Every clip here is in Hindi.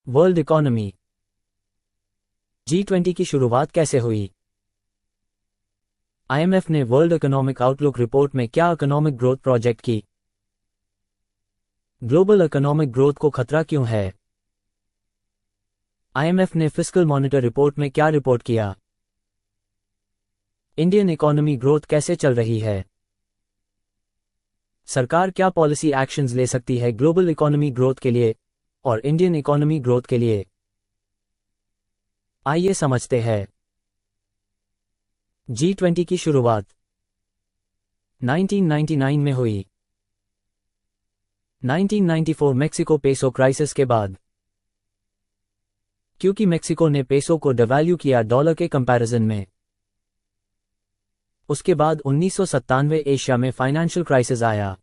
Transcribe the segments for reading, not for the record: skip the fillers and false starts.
World economy. G20 की शुरुआत कैसे हुई? IMF ने वर्ल्ड इकोनॉमिक आउटलुक रिपोर्ट में क्या इकोनॉमिक ग्रोथ प्रोजेक्ट की? ग्लोबल इकोनॉमिक ग्रोथ को खतरा क्यों है? IMF ने फिस्कल मॉनिटर रिपोर्ट में क्या रिपोर्ट किया? इंडियन इकोनॉमी ग्रोथ कैसे चल रही है? सरकार क्या पॉलिसी एक्शंस ले सकती है ग्लोबल इकोनॉमी ग्रोथ के लिए और इंडियन इकोनॉमी ग्रोथ के लिए? आइए समझते हैं। G20 की शुरुआत 1999 में हुई। 1994 मेक्सिको पेसो क्राइसिस के बाद, क्योंकि मेक्सिको ने पेसो को डिवैल्यू किया डॉलर के कंपैरिजन में। उसके बाद 1997 एशिया में फाइनेंशियल क्राइसिस आया।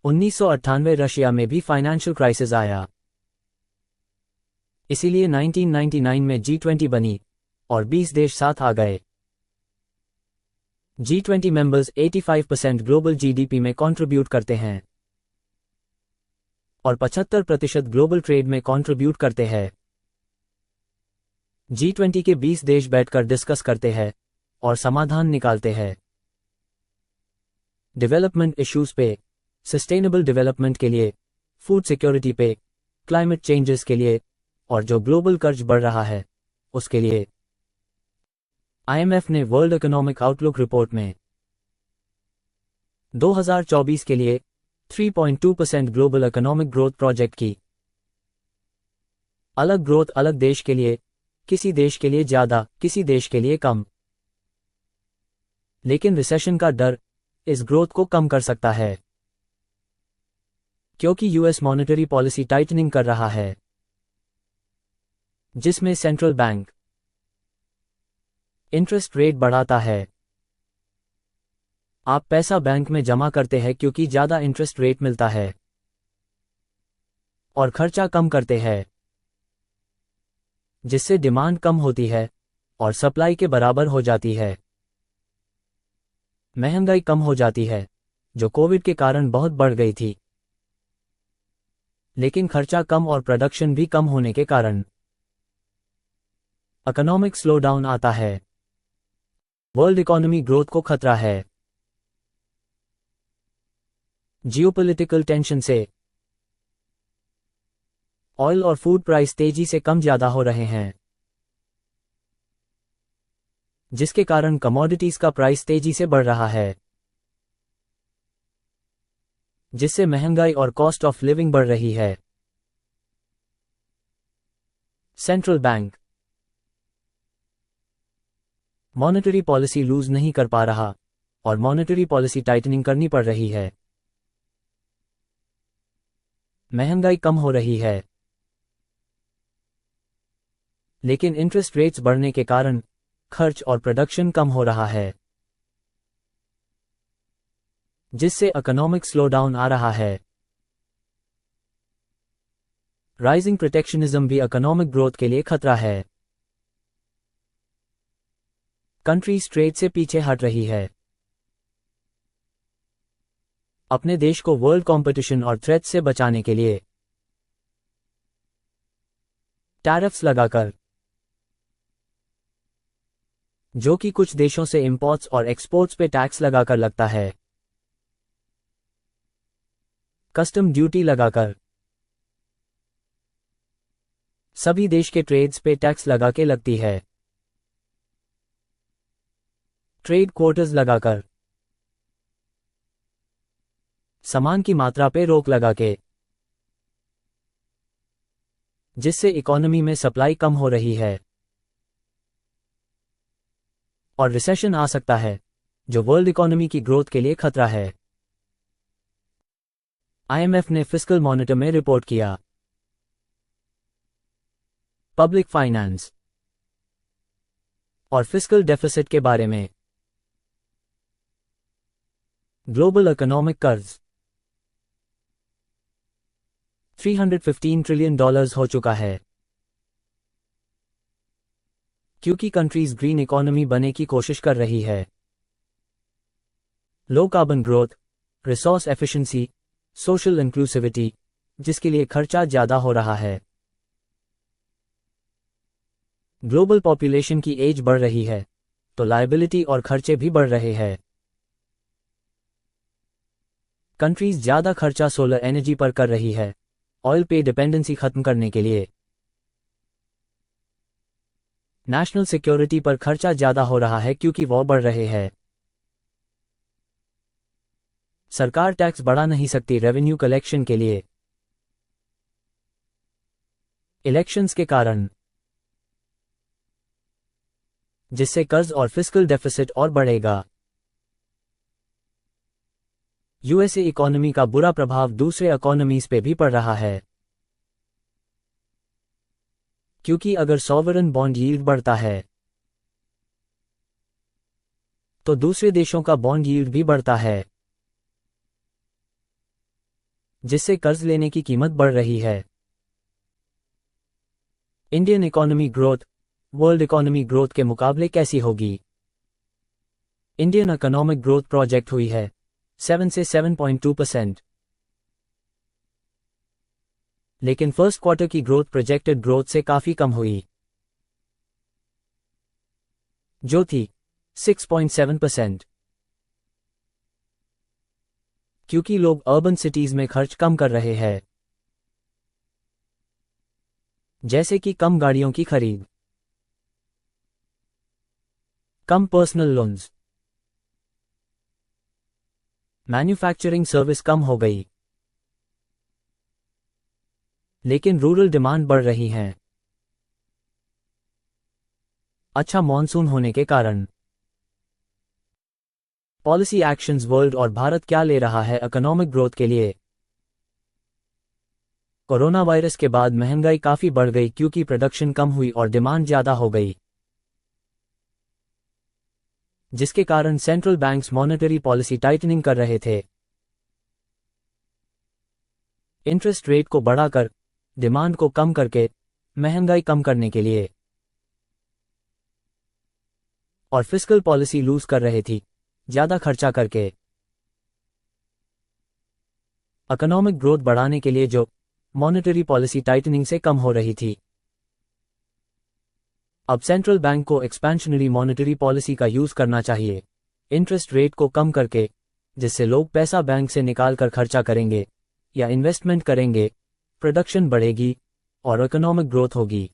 1998 रशिया में भी फाइनेंशियल क्राइसिस आया। इसीलिए 1999 में G20 बनी और 20 देश साथ आ गए। G20 मेंबर्स 85% ग्लोबल जीडीपी में कंट्रीब्यूट करते हैं और 75% ग्लोबल ट्रेड में कंट्रीब्यूट करते हैं। G20 के 20 देश बैठकर डिस्कस करते हैं और समाधान निकालते हैं। डेवलपमेंट इश्यूज पे, सस्टेनेबल डेवलपमेंट के लिए, फूड सिक्योरिटी पे, क्लाइमेट चेंजेस के लिए और जो ग्लोबल कर्ज बढ़ रहा है उसके लिए। IMF ने वर्ल्ड इकोनॉमिक आउटलुक रिपोर्ट में 2024 के लिए 3.2% ग्लोबल इकोनॉमिक ग्रोथ प्रोजेक्ट की। अलग ग्रोथ अलग देश के लिए, किसी देश के लिए ज्यादा, किसी देश के लिए कम। लेकिन रिसेशन का डर इस ग्रोथ को कम कर सकता है, क्योंकि यूएस मॉनेटरी पॉलिसी टाइटनिंग कर रहा है, जिसमें सेंट्रल बैंक इंटरेस्ट रेट बढ़ाता है। आप पैसा बैंक में जमा करते हैं क्योंकि ज्यादा इंटरेस्ट रेट मिलता है और खर्चा कम करते हैं, जिससे डिमांड कम होती है और सप्लाई के बराबर हो जाती है। महंगाई कम हो जाती है, जो कोविड के कारण बहुत बढ़ गई थी, लेकिन खर्चा कम और प्रोडक्शन भी कम होने के कारण इकोनॉमिक स्लोडाउन आता है। वर्ल्ड इकोनॉमी ग्रोथ को खतरा है। जियोपॉलिटिकल टेंशन से ऑयल और फूड प्राइस तेजी से कम ज्यादा हो रहे हैं, जिसके कारण कमोडिटीज का प्राइस तेजी से बढ़ रहा है, जिससे महंगाई और कॉस्ट ऑफ लिविंग बढ़ रही है। Central bank monetary policy loose नहीं कर पा रहा और मॉनेटरी पॉलिसी टाइटनिंग करनी पड़ रही है। महंगाई कम हो रही है, लेकिन इंटरेस्ट रेट्स बढ़ने के कारण खर्च और प्रोडक्शन कम हो रहा है, जिससे इकोनॉमिक स्लोडाउन आ रहा है। राइजिंग प्रोटेक्शनिज्म भी इकोनॉमिक ग्रोथ के लिए खतरा है। कंट्रीज ट्रेड से पीछे हट रही है। अपने देश को वर्ल्ड कंपटीशन और थ्रेट से बचाने के लिए टैरिफ्स लगाकर, जो कि कुछ देशों से इंपोर्ट्स और एक्सपोर्ट्स पे टैक्स लगाकर लगता है, कस्टम ड्यूटी लगाकर, सभी देश के ट्रेड्स पे टैक्स लगा के लगती है, ट्रेड क्वोटर्स लगाकर, सामान की मात्रा पे रोक लगा के, जिससे इकोनॉमी में सप्लाई कम हो रही है और रिसेशन आ सकता है, जो वर्ल्ड इकोनॉमी की ग्रोथ के लिए खतरा है। IMF ने फिस्कल मॉनिटर में रिपोर्ट किया। पब्लिक फाइनेंस और फिस्कल डेफिसिट के बारे में। ग्लोबल इकोनॉमिक कर्ज $315 ट्रिलियन हो चुका है, क्योंकि कंट्रीज ग्रीन इकोनॉमी बनने की कोशिश कर रही है। Low carbon growth, resource efficiency, social inclusivity जिसके लिए खर्चा ज्यादा हो रहा है। ग्लोबल पॉपुलेशन की एज बढ़ रही है, तो लायबिलिटी और खर्चे भी बढ़ रहे हैं। कंट्रीज ज्यादा खर्चा सोलर एनर्जी पर कर रही है, ऑयल पे डिपेंडेंसी खत्म करने के लिए। नेशनल सिक्योरिटी पर खर्चा ज्यादा हो रहा है क्योंकि वॉर बढ़ रहे हैं। सरकार टैक्स बढ़ा नहीं सकती रेवेन्यू कलेक्शन के लिए। इलेक्शंस के कारण, जिससे कर्ज और फिस्कल डेफिसिट और बढ़ेगा। यूएसए इकोनॉमी का बुरा प्रभाव दूसरे इकोनॉमीज पे भी पड़ रहा है, क्योंकि अगर सॉवरेन बॉन्ड यील्ड बढ़ता है तो दूसरे देशों का बॉन्ड यील्ड भी बढ़ता है, जिससे कर्ज लेने की कीमत बढ़ रही है। Indian economy growth world economy growth के मुकाबले कैसी होगी? इंडियन इकोनॉमिक ग्रोथ प्रोजेक्ट हुई है 7 से 7.2%, लेकिन फर्स्ट क्वार्टर की ग्रोथ प्रोजेक्टेड ग्रोथ से काफी कम हुई, जो थी 6.7%, क्योंकि लोग अर्बन सिटीज में खर्च कम कर रहे हैं, जैसे कि कम गाड़ियों की खरीद, कम पर्सनल लोन्स, मैन्युफैक्चरिंग सर्विस कम हो गई, लेकिन रूरल डिमांड बढ़ रही हैं। अच्छा मॉनसून होने के कारण। पॉलिसी एक्शंस वर्ल्ड और भारत क्या ले रहा है इकोनॉमिक ग्रोथ के लिए? कोरोना वायरस के बाद महंगाई काफी बढ़ गई क्योंकि प्रोडक्शन कम हुई और डिमांड ज्यादा हो गई, जिसके कारण central banks monetary policy tightening कर रहे थे, इंटरेस्ट रेट को बढ़ाकर, डिमांड को कम करके, महंगाई कम करने के लिए, और फिस्कल पॉलिसी लूज कर रहे थी, ज्यादा खर्चा करके। इकोनॉमिक ग्रोथ बढ़ाने के लिए जो मॉनेटरी पॉलिसी टाइटनिंग से कम हो रही थी, अब सेंट्रल बैंक को एक्सपेंशनरी मॉनेटरी पॉलिसी का यूज करना चाहिए, इंटरेस्ट रेट को कम करके, जिससे लोग पैसा बैंक से निकाल कर खर्चा करेंगे या इन्वेस्टमेंट करेंगे, प्रोडक्शन बढ़ेगी और इकोनॉमिक ग्रोथ होगी।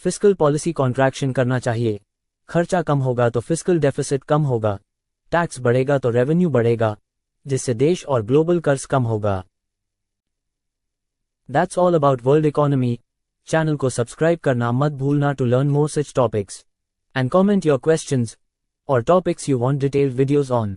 फिस्कल पॉलिसी कॉन्ट्रैक्शन करना चाहिए, खर्चा कम होगा तो फिस्कल डेफिसिट कम होगा, टैक्स बढ़ेगा तो रेवेन्यू बढ़ेगा, जिससे देश और ग्लोबल कर्ज कम होगा। That's all about world economy. Channel को सब्सक्राइब करना मत भूलना to learn more such topics. And comment your questions or topics you want detailed videos on.